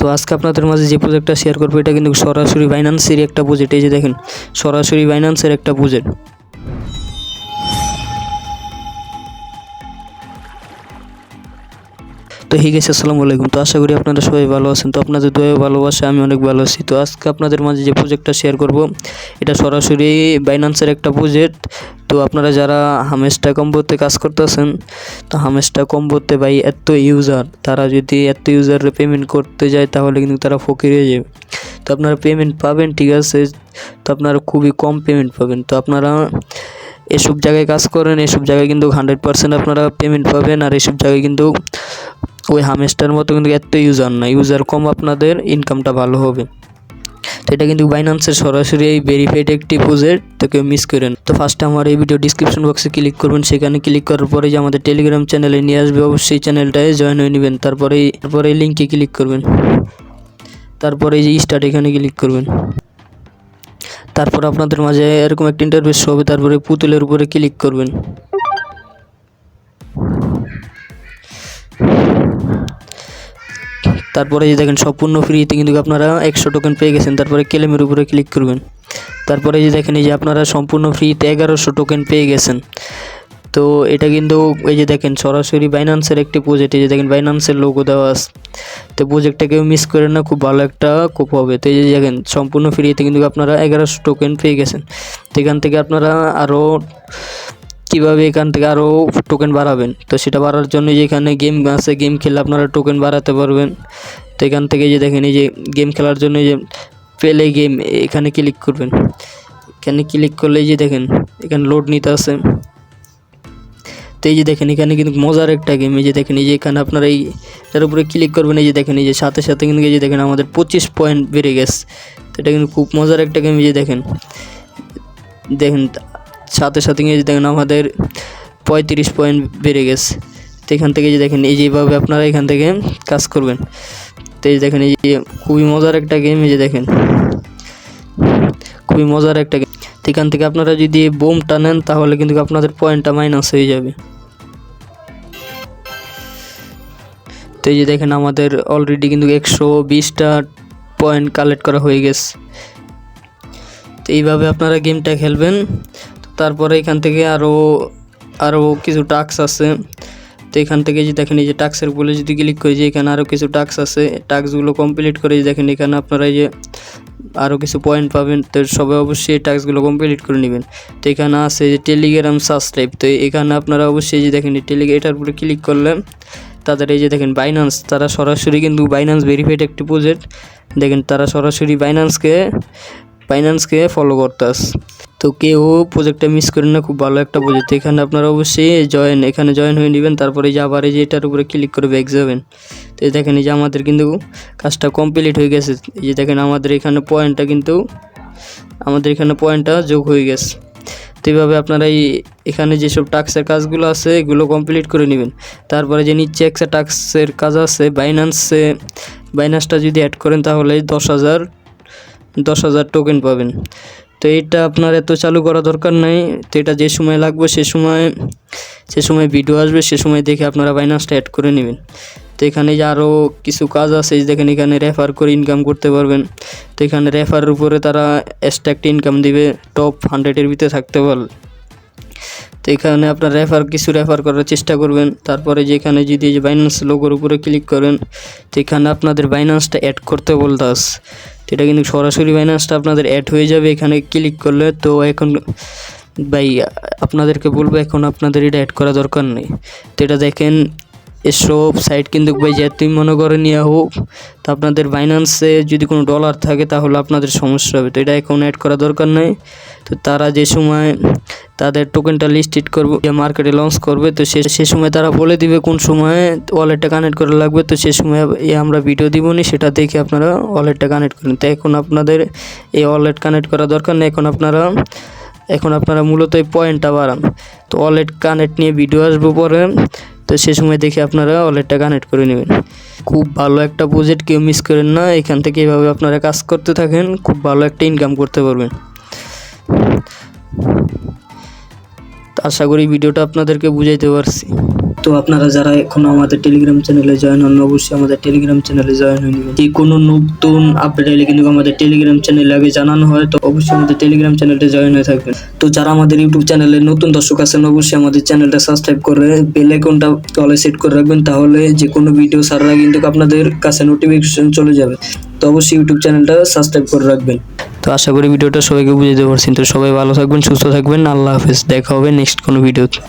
তো আজকে আপনাদের মাঝে যে প্রজেক্টটা শেয়ার করবো এটা কিন্তু সরাসরি বাইন্যান্সের একটা প্রজেক্ট। এই যে দেখেন সরাসরি বাইন্যান্সের একটা প্রজেক্ট। তো হে গাইস, আসসালামু আলাইকুম। তো আশা করি আপনারা সবাই ভালো আছেন। তো আপনাদের দয়া ভালোবাসা আমি অনেক ভালো আছি। তো আজকে আপনাদের মাঝে যে প্রজেক্টটা শেয়ার করব এটা সরাসরি বাইন্যান্সের একটা প্রজেক্ট। তো আপনারা যারা হামেস্টা কম্বোতে কাজ করতেছেন, তো হামেস্টা কম্বোতে ভাই এত ইউজার, তারা যদি এত ইউজারে পেমেন্ট করতে যায় তাহলে কিন্তু তারা ফকির হয়ে যাবে। তো আপনারা পেমেন্ট পাবেন ঠিক আছে, তো আপনারা খুবই কম পেমেন্ট পাবেন। তো আপনারা এসব জায়গায় কাজ করেন, এসব জায়গায় কিন্তু 100% আপনারা পেমেন্ট পাবেন। আর এসব জায়গায় কিন্তু ওই হামেস্টার মতো কিন্তু এত ইউজার না, ইউজার কম, আপনাদের ইনকামটা ভালো হবে। তো এটা কিন্তু বাইন্যান্সের সরাসরি এই ভেরিফাইড একটি প্রজেক্ট, তো কেউ মিস করেন। তো ফার্স্টে আমার এই ভিডিও ডিসক্রিপশন বক্সে ক্লিক করবেন, সেখানে ক্লিক করার পরে যে আমাদের টেলিগ্রাম চ্যানেলে নিয়ে আসবে, অবশ্যই চ্যানেলটায় জয়েন হয়ে নেবেন। তারপরে এই লিঙ্কে ক্লিক করবেন, তারপরে এই যে স্টার্ট এখানে ক্লিক করবেন। তারপর আপনাদের মাঝে এরকম একটা ইন্টারফেস হবে, তারপরে পুতুলের উপরে ক্লিক করবেন। তারপরে যে দেখেন সম্পূর্ণ ফ্রিতে কিন্তু আপনারা 100 টোকেন পেয়ে গেছেন। তারপরে ক্লেমের উপরে ক্লিক করবেন। তারপরে যে দেখেন এই যে আপনারা সম্পূর্ণ ফ্রিতে 1100 টোকেন পেয়ে গেছেন। তো এটা কিন্তু এই যে দেখেন সরাসরি বাইন্যান্সের একটি প্রজেক্ট। এই যে দেখেন বাইন্যান্সের লোগো দেওয়া আছে। তো প্রজেক্টটা কেউ মিস করেন না, খুব ভালো একটা কোপ হবে। তো এই যে দেখেন সম্পূর্ণ ফ্রিতে কিন্তু আপনারা 1100 টোকেন পেয়ে গেছেন। তো এখান থেকে আপনারা আরও কীভাবে এখান থেকে আরও টোকেন বাড়াবেন, তো সেটা বাড়ার জন্য যেখানে গেম আছে, গেম খেলে আপনারা টোকেন বাড়াতে পারবেন। তো এখান থেকে যে দেখেন এই যে গেম খেলার জন্য এই যে প্লে গেম, এখানে ক্লিক করবেন। এখানে ক্লিক করলে যে দেখেন এখানে লোড নিতে আছে। তো এই যে দেখেন এখানে কিন্তু মজার একটা গেম। এই যে দেখেন এই যে এখানে আপনারা এইটার উপরে ক্লিক করবেন। এই যে দেখেন এই যে সাথে সাথে কিন্তু এই যে দেখেন আমাদের 25 পয়েন্ট বেড়ে গেছে। তো এটা কিন্তু খুব মজার একটা গেম। এই যে দেখেন সাথে সাথে এই যে দেখেন আমাদের 35 পয়েন্ট বেড়ে গেছে। তো এখান থেকে যে দেখেন এই যেভাবে আপনারা এখান থেকে কাজ করবেন। তো এই দেখেন এই যে খুবই মজার একটা গেম। এই যে দেখেন খুবই মজার একটা গেম। তো এখান থেকে আপনারা যদি বোমটা নেন তাহলে কিন্তু আপনাদের পয়েন্টটা মাইনাস হয়ে যাবে। তো এই যে দেখেন আমাদের অলরেডি কিন্তু 120টা পয়েন্ট কালেক্ট করা হয়ে গেছে। তো এইভাবে আপনারা গেমটা খেলবেন। তারপরে এখান থেকে আরও কিছু টাস্ক আছে। তো এখান থেকে যে দেখেন এই যে টাস্কের উপরে যদি ক্লিক করি, যে এখানে আরও কিছু টাস্ক আছে, টাস্কগুলো কমপ্লিট করে যে দেখেন এখানে আপনারা এই যে আরও কিছু পয়েন্ট পাবেন। তো সবাই অবশ্যই এই টাস্কগুলো কমপ্লিট করে নেবেন। তো এখানে আছে যে টেলিগ্রাম সাবস্ক্রাইব। তো এখানে আপনারা অবশ্যই যে দেখেন এটার উপরে ক্লিক করলে তাদের এই যে দেখেন বাইন্যান্স, তারা সরাসরি কিন্তু বাইন্যান্স ভেরিফাইড একটি প্রজেক্ট। দেখেন তারা সরাসরি বাইন্যান্সকে ফলো করতে আসে। তো কেউ প্রজেক্টটা মিস করেন না, খুব ভালো একটা প্রজেক্ট। এখানে আপনারা অবশ্যই এখানে জয়েন হয়ে নেবেন। তারপরে যে আবার এই যে এটার উপরে ক্লিক করে ব্যাক যাবেন। তো দেখেন এই যে আমাদের কিন্তু কাজটা কমপ্লিট হয়ে গেছে। এই যে দেখেন আমাদের এখানে পয়েন্টটা যোগ হয়ে গেছে। তো এইভাবে আপনারা এখানে যেসব টাস্কের কাজগুলো আছে এগুলো কমপ্লিট করে নেবেন। তারপরে যে নিচে একটা টাস্কের কাজ আছে বাইন্যান্সটা যদি অ্যাড করেন তাহলে 10,000 টোকেন পাবেন। তো এইটা আপনার এত চালু করা দরকার নাই। তো এটা যে সময় লাগবে সে সময় ভিডিও আসবে, সে সময় দেখে আপনারা বাইন্যান্সটা অ্যাড করে নেবেন। তো এখানে যে আরও কিছু কাজ আছে, দেখেন এখানে রেফার করে ইনকাম করতে পারবেন। তো এখানে রেফারের উপরে তারা এক্সট্রা একটা ইনকাম দিবে, টপ 100-এর ভিতরে থাকতে পারলে। তো এখানে আপনার রেফার করার চেষ্টা করবেন। তারপরে যেখানে যদি এই যে বাইন্যান্স লোগোর উপরে ক্লিক করেন, তো এখানে আপনাদের বাইন্যান্সটা অ্যাড করতে বলতে আসে। তো এটা কিন্তু সরাসরি বাইন্যান্সটা আপনাদের অ্যাড হয়ে যাবে এখানে ক্লিক করলে। তো এখন ভাই আপনাদেরকে বলবো, এখন আপনাদের এটা অ্যাড করা দরকার নেই। তো এটা দেখেন এসব সাইট কিন্তু ভাই যেতুই মনে করেন ইয়া হোক, তো আপনাদের বাইন্যান্সে যদি কোনো ডলার থাকে তাহলে আপনাদের সমস্যা হবে। তো এটা এখন অ্যাড করা দরকার নেই। তো তারা যে সময় তাদের টোকেনটা লিস্টেড করবে, মার্কেটে লঞ্চ করবে, তো সে সময় তারা বলে দিবে কোন সময় ওয়ালেটটা কানেক্ট করা লাগবে। তো সে সময় আমরা ভিডিও দিবনি, সেটা দেখে আপনারা ওয়ালেটটা কানেক্ট করেন। তো এখন আপনাদের এই ওয়ালেট কানেক্ট করা দরকার নেই। এখন আপনারা মূলত এই পয়েন্টটা বাড়ান। তো ওয়ালেট কানেক্ট নিয়ে ভিডিও আসবে পরে, তো সে সময় দেখে আপনারা ওয়ালেটটা কানেক্ট করে নেবেন। খুব ভালো একটা প্রজেক্ট, কেউ মিস করেন না। এখান থেকে এভাবে আপনারা কাজ করতে থাকেন, খুব ভালো একটা ইনকাম করতে পারবেন। আশা করি ভিডিওটা আপনাদেরকে বুঝাইতে পারছি। তো আপনারা যারা এখনো আমাদের টেলিগ্রাম চ্যানেলে জয়েন হন, অবশ্যই আমাদের টেলিগ্রাম চ্যানেলে জয়েন হয়ে নেবেন। যে কোনো নতুন আপডেট এলে কিন্তু আমাদের টেলিগ্রাম চ্যানেলে আগে জানানো হয়, তো অবশ্যই আমাদের টেলিগ্রাম চ্যানেলটা জয়েন হয়ে থাকবেন। তো যারা আমাদের ইউটিউব চ্যানেলে নতুন দর্শক আছেন, অবশ্যই আমাদের চ্যানেলটা সাবস্ক্রাইব করে বেল আইকনটা অলে সেট করে রাখবেন, তাহলে যে কোনো ভিডিও ছাড়া কিন্তু আপনাদের কাছে নোটিফিকেশন চলে যাবে। তো অবশ্যই ইউটিউব চ্যানেলটা সাবস্ক্রাইব করে রাখবেন। তো আশা করি ভিডিওটা সবাইকে বুঝাতে পারছেন। তো সবাই ভালো থাকবেন, সুস্থ থাকবেন, আল্লাহ হাফেজ। দেখা হবে নেক্সট কোনো ভিডিওতে।